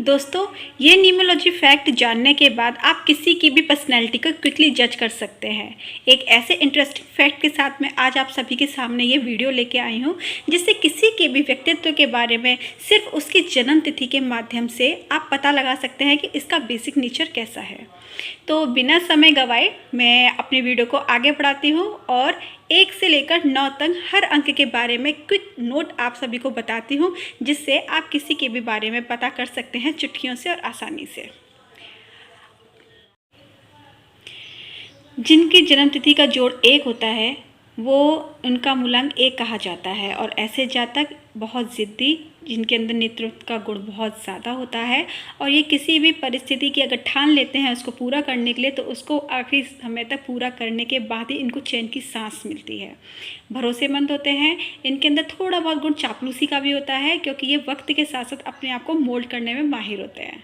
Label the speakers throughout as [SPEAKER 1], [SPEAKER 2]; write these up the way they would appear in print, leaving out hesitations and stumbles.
[SPEAKER 1] दोस्तों, ये numerology fact जानने के बाद आप किसी की भी पर्सनैलिटी को क्विकली जज कर सकते हैं। एक ऐसे इंटरेस्टिंग फैक्ट के साथ मैं आज आप सभी के सामने ये वीडियो लेके आई हूँ, जिससे किसी के भी व्यक्तित्व के बारे में सिर्फ उसकी जन्म तिथि के माध्यम से आप पता लगा सकते हैं कि इसका बेसिक नेचर कैसा है। तो बिना समय गंवाए मैं अपनी वीडियो को आगे बढ़ाती हूँ और 1 से लेकर 9 तक हर अंक के बारे में क्विक नोट आप सभी को बताती हूँ, जिससे आप किसी के भी बारे में पता कर सकते हैं चुटकियों से और आसानी से। जिनकी जन्मतिथि का जोड़ 1 होता है वो उनका मूलांक 1 कहा जाता है, और ऐसे जातक बहुत ज़िद्दी, जिनके अंदर नेतृत्व का गुण बहुत ज़्यादा होता है, और ये किसी भी परिस्थिति की अगर ठान लेते हैं उसको पूरा करने के लिए तो उसको आखिरी समय तक पूरा करने के बाद ही इनको चैन की सांस मिलती है। भरोसेमंद होते हैं। इनके अंदर थोड़ा बहुत गुण चापलूसी का भी होता है, क्योंकि ये वक्त के साथ साथ अपने आप को मोल्ड करने में माहिर होते हैं।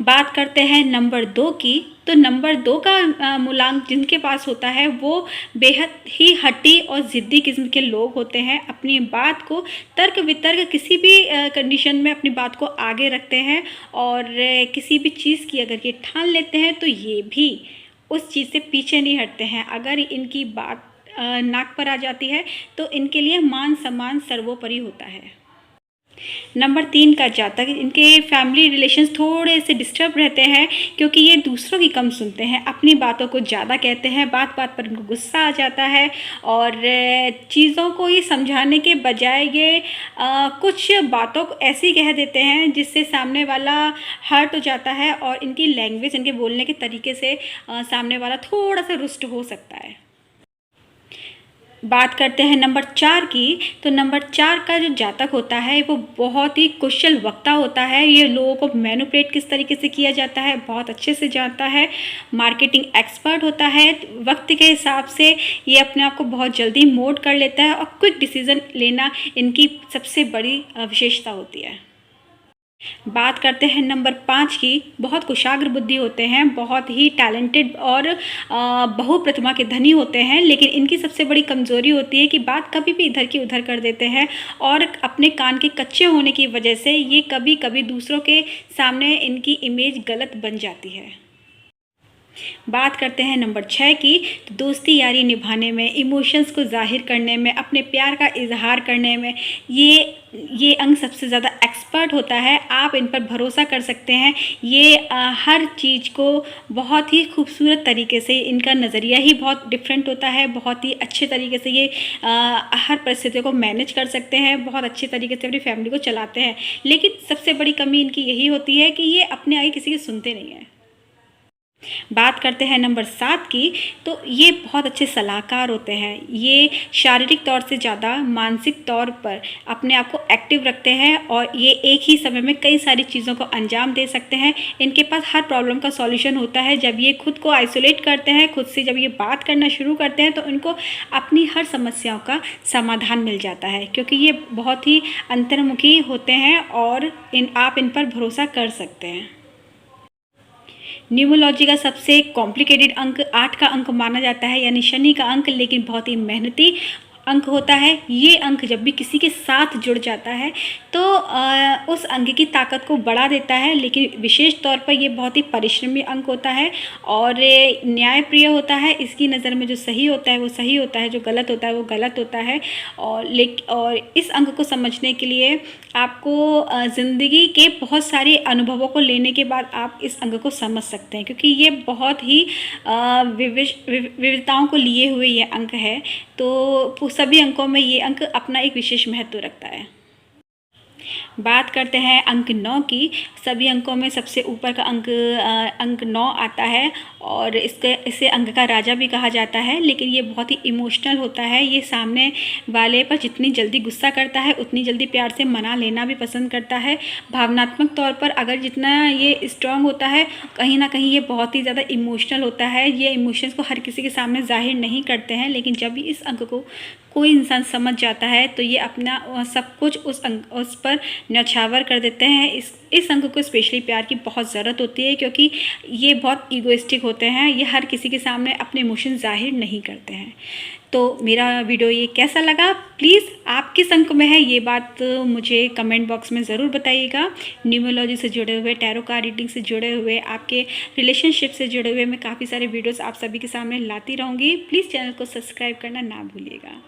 [SPEAKER 1] बात करते हैं नंबर 2 की, तो नंबर 2 का मूलांक जिनके पास होता है वो बेहद ही हठी और ज़िद्दी किस्म के लोग होते हैं। अपनी बात को तर्क वितर्क किसी भी कंडीशन में अपनी बात को आगे रखते हैं, और किसी भी चीज़ की अगर ये ठान लेते हैं तो ये भी उस चीज़ से पीछे नहीं हटते हैं। अगर इनकी बात नाक पर आ जाती है तो इनके लिए मान सम्मान सर्वोपरि होता है। नंबर 3 का जातक, इनके फैमिली रिलेशंस थोड़े से डिस्टर्ब रहते हैं, क्योंकि ये दूसरों की कम सुनते हैं, अपनी बातों को ज़्यादा कहते हैं, बात बात पर इनको गुस्सा आ जाता है, और चीज़ों को ये समझाने के बजाय ये कुछ बातों को ऐसी कह देते हैं जिससे सामने वाला हर्ट हो जाता है, और इनकी लैंग्वेज, इनके बोलने के तरीके से सामने वाला थोड़ा सा रुष्ट हो सकता है। बात करते हैं नंबर 4 की, तो नंबर 4 का जो जातक होता है वो बहुत ही कुशल वक्ता होता है। ये लोगों को मैनिपुलेट किस तरीके से किया जाता है बहुत अच्छे से जानता है। मार्केटिंग एक्सपर्ट होता है। वक्त के हिसाब से ये अपने आप को बहुत जल्दी मोल्ड कर लेता है, और क्विक डिसीजन लेना इनकी सबसे बड़ी विशेषता होती है। बात करते हैं नंबर 5 की। बहुत कुशाग्र बुद्धि होते हैं, बहुत ही टैलेंटेड और बहुप्रतिभा के धनी होते हैं, लेकिन इनकी सबसे बड़ी कमज़ोरी होती है कि बात कभी भी इधर की उधर कर देते हैं, और अपने कान के कच्चे होने की वजह से ये कभी कभी दूसरों के सामने इनकी इमेज गलत बन जाती है। बात करते हैं नंबर 6 की, तो दोस्ती यारी निभाने में, इमोशंस को जाहिर करने में, अपने प्यार का इजहार करने में ये अंग सबसे ज़्यादा एक्सपर्ट होता है। आप इन पर भरोसा कर सकते हैं। ये हर चीज़ को बहुत ही खूबसूरत तरीके से, इनका नज़रिया ही बहुत डिफरेंट होता है, बहुत ही अच्छे तरीके से ये हर परिस्थितियों को मैनेज कर सकते हैं, बहुत अच्छे तरीके से अपनी फैमिली को चलाते हैं। लेकिन सबसे बड़ी कमी इनकी यही होती है कि ये अपने आगे किसी की सुनते नहीं हैं। बात करते हैं नंबर 7 की, तो ये बहुत अच्छे सलाहकार होते हैं। ये शारीरिक तौर से ज़्यादा मानसिक तौर पर अपने आप को एक्टिव रखते हैं, और ये एक ही समय में कई सारी चीज़ों को अंजाम दे सकते हैं। इनके पास हर प्रॉब्लम का सॉल्यूशन होता है। जब ये खुद को आइसोलेट करते हैं, खुद से जब ये बात करना शुरू करते हैं, तो इनको अपनी हर समस्याओं का समाधान मिल जाता है, क्योंकि ये बहुत ही अंतर्मुखी होते हैं, और आप इन पर भरोसा कर सकते हैं। न्यूमरोलॉजी का सबसे कॉम्प्लिकेटेड अंक 8 का अंक माना जाता है, यानी शनि का अंक, लेकिन बहुत ही मेहनती अंक होता है। ये अंक जब भी किसी के साथ जुड़ जाता है तो उस अंक की ताकत को बढ़ा देता है, लेकिन विशेष तौर पर ये बहुत ही परिश्रमी अंक होता है, और न्यायप्रिय होता है। इसकी नज़र में जो सही होता है वो सही होता है, जो गलत होता है वो गलत होता है। और इस अंक को समझने के लिए आपको ज़िंदगी के बहुत सारे अनुभवों को लेने के बाद आप इस अंक को समझ सकते हैं, क्योंकि ये बहुत ही विविधताओं को लिए हुए ये अंक है। तो सभी अंकों में ये अंक अपना एक विशेष महत्व रखता है। बात करते हैं अंक 9 की। सभी अंकों में सबसे ऊपर का अंक 9 आता है, और इसे अंक का राजा भी कहा जाता है। लेकिन ये बहुत ही इमोशनल होता है। ये सामने वाले पर जितनी जल्दी गुस्सा करता है उतनी जल्दी प्यार से मना लेना भी पसंद करता है। भावनात्मक तौर पर अगर जितना ये स्ट्रांग होता है, कहीं ना कहीं ये बहुत ही ज़्यादा इमोशनल होता है। ये इमोशंस को हर किसी के सामने जाहिर नहीं करते हैं, लेकिन जब भी इस अंक को कोई इंसान समझ जाता है तो ये अपना सब कुछ उस पर न्यौछावर कर देते हैं। इस अंक को स्पेशली प्यार की बहुत ज़रूरत होती है, क्योंकि ये बहुत ईगोइस्टिक होते हैं। ये हर किसी के सामने अपने इमोशन जाहिर नहीं करते हैं। तो मेरा वीडियो ये कैसा लगा, प्लीज़ आप किस अंक में है ये बात मुझे कमेंट बॉक्स में ज़रूर बताइएगा। न्यूमरोलॉजी से जुड़े हुए, टैरो कार्ड रीडिंग से जुड़े हुए, आपके रिलेशनशिप से जुड़े हुए मैं काफ़ी सारे वीडियोस आप सभी के सामने लाती रहूँगी। प्लीज़ चैनल को सब्सक्राइब करना ना भूलिएगा।